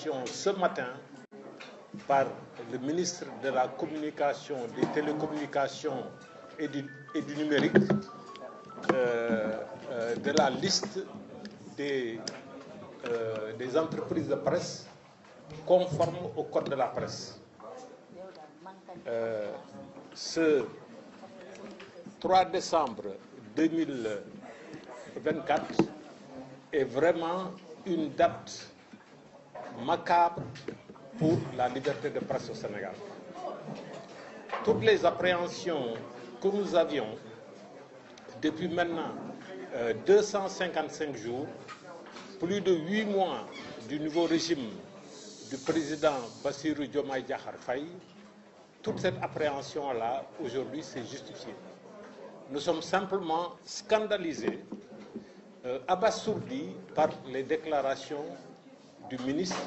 Ce matin, par le ministre de la Communication, des Télécommunications et du Numérique, de la liste des entreprises de presse conformes au Code de la presse. Ce 3 décembre 2024 est vraiment une date macabre pour la liberté de presse au Sénégal. Toutes les appréhensions que nous avions depuis maintenant 255 jours, plus de 8 mois du nouveau régime du président Bassirou Diomaye Diakhar Faye, toute cette appréhension-là, aujourd'hui, s'est justifiée. Nous sommes simplement scandalisés, abasourdis par les déclarations du ministre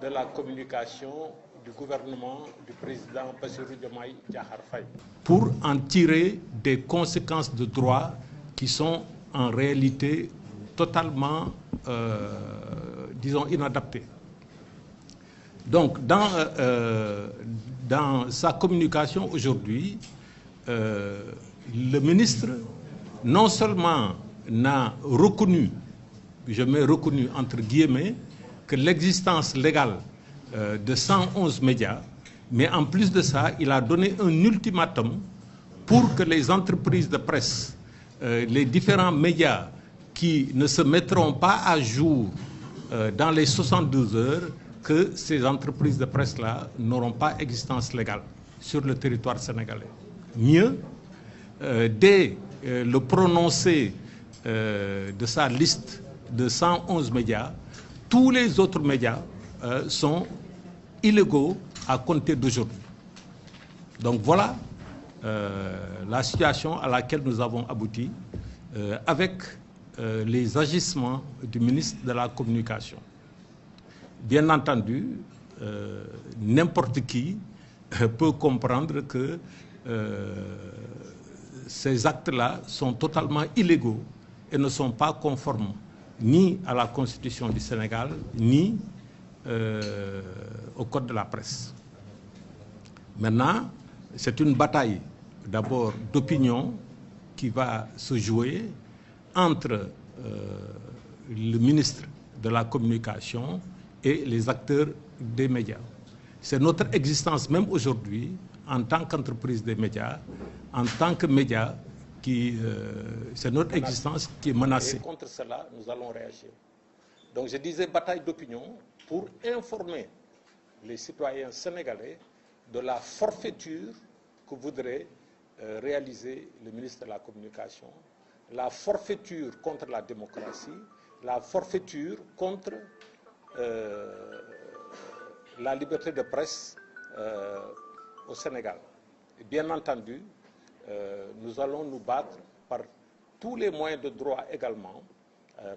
de la Communication du gouvernement du président Bassirou Diomaye Diakhar Faye. Pour en tirer des conséquences de droit qui sont en réalité totalement, disons, inadaptées. Donc, dans sa communication aujourd'hui, le ministre non seulement n'a reconnu, je mets reconnu entre guillemets, que l'existence légale de 111 médias, mais en plus de ça, il a donné un ultimatum pour que les entreprises de presse, les différents médias qui ne se mettront pas à jour dans les 72 heures, que ces entreprises de presse-là n'auront pas existence légale sur le territoire sénégalais. Mieux, dès le prononcé de sa liste de 111 médias, tous les autres médias sont illégaux à compter d'aujourd'hui. Donc voilà la situation à laquelle nous avons abouti avec les agissements du ministre de la Communication. Bien entendu, n'importe qui peut comprendre que ces actes-là sont totalement illégaux et ne sont pas conformes ni à la Constitution du Sénégal, ni au Code de la presse. Maintenant, c'est une bataille d'abord d'opinion qui va se jouer entre le ministre de la Communication et les acteurs des médias. C'est notre existence même aujourd'hui, en tant qu'entreprise des médias, en tant que médias, c'est notre existence qui est menacée. Et contre cela, nous allons réagir. Donc je disais bataille d'opinion pour informer les citoyens sénégalais de la forfaiture que voudrait réaliser le ministre de la Communication, la forfaiture contre la démocratie, la forfaiture contre la liberté de presse au Sénégal. Et bien entendu, nous allons nous battre par tous les moyens de droit également,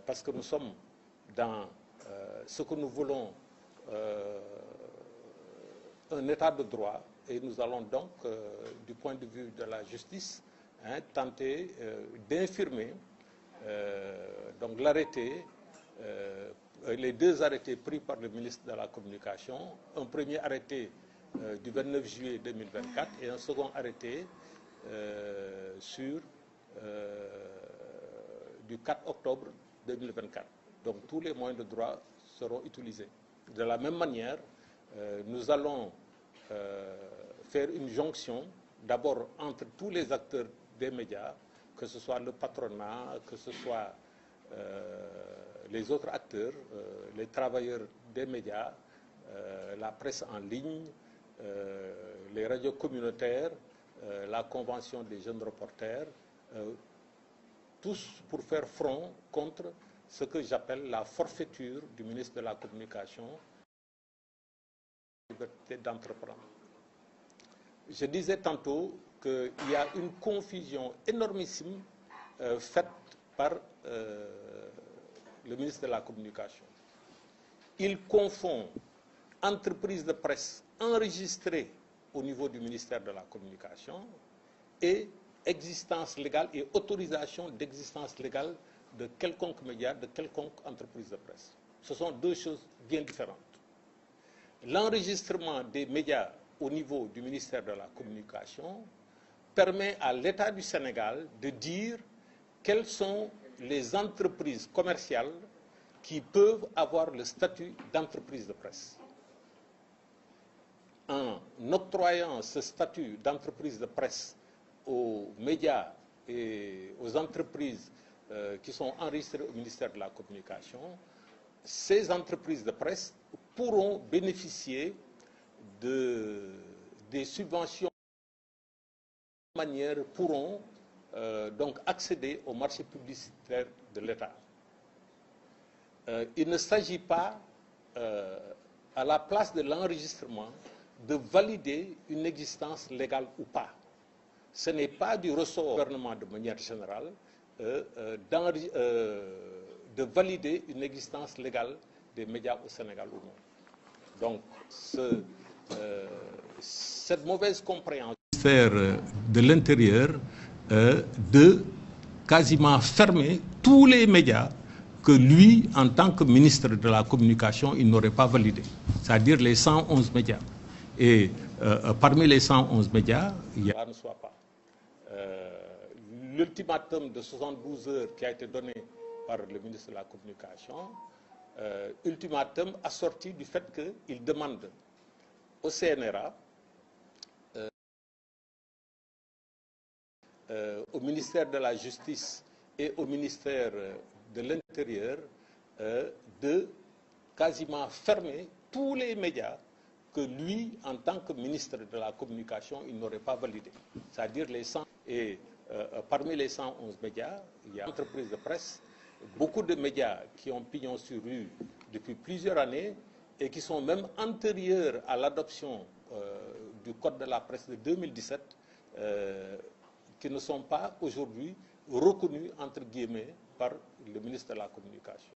parce que nous sommes dans ce que nous voulons, un état de droit, et nous allons donc, du point de vue de la justice, tenter d'infirmer donc l'arrêté, les deux arrêtés pris par le ministre de la Communication, un premier arrêté du 29 juillet 2024 et un second arrêté du 4 octobre 2024. Donc tous les moyens de droit seront utilisés. De la même manière, nous allons faire une jonction d'abord entre tous les acteurs des médias, que ce soit le patronat, que ce soit les autres acteurs, les travailleurs des médias, la presse en ligne, les radios communautaires, la convention des jeunes reporters, tous pour faire front contre ce que j'appelle la forfaiture du ministre de la Communication, la liberté d'entreprendre. Je disais tantôt qu'il y a une confusion énormissime faite par le ministre de la Communication. Il confond entreprise de presse enregistrée au niveau du ministère de la Communication et existence légale et autorisation d'existence légale de quelconque média, de quelconque entreprise de presse. Ce sont deux choses bien différentes. l'enregistrement des médias au niveau du ministère de la Communication permet à l'État du Sénégal de dire quelles sont les entreprises commerciales qui peuvent avoir le statut d'entreprise de presse. En octroyant ce statut d'entreprise de presse aux médias et aux entreprises qui sont enregistrées au ministère de la Communication, ces entreprises de presse pourront bénéficier des subventions de manière pourront donc accéder au marché publicitaire de l'État. Il ne s'agit pas, à la place de l'enregistrement, de valider une existence légale ou pas. Ce n'est pas du ressort du gouvernement de manière générale de valider une existence légale des médias au Sénégal ou non. Donc, cette mauvaise compréhension de l'Intérieur de quasiment fermer tous les médias que lui, en tant que ministre de la Communication, il n'aurait pas validé, c'est-à-dire les 111 médias. Et parmi les 111 médias, il y a... ne soit pas. L'ultimatum de 72 heures qui a été donné par le ministre de la Communication, ultimatum assorti du fait qu'il demande au CNRA, au ministère de la Justice et au ministère de l'Intérieur de quasiment fermer tous les médias que lui, en tant que ministre de la Communication, il n'aurait pas validé. C'est-à-dire les 100... Et parmi les 111 médias, il y a entreprises de presse, beaucoup de médias qui ont pignon sur rue depuis plusieurs années et qui sont même antérieurs à l'adoption du Code de la presse de 2017, qui ne sont pas aujourd'hui reconnus, entre guillemets, par le ministre de la Communication.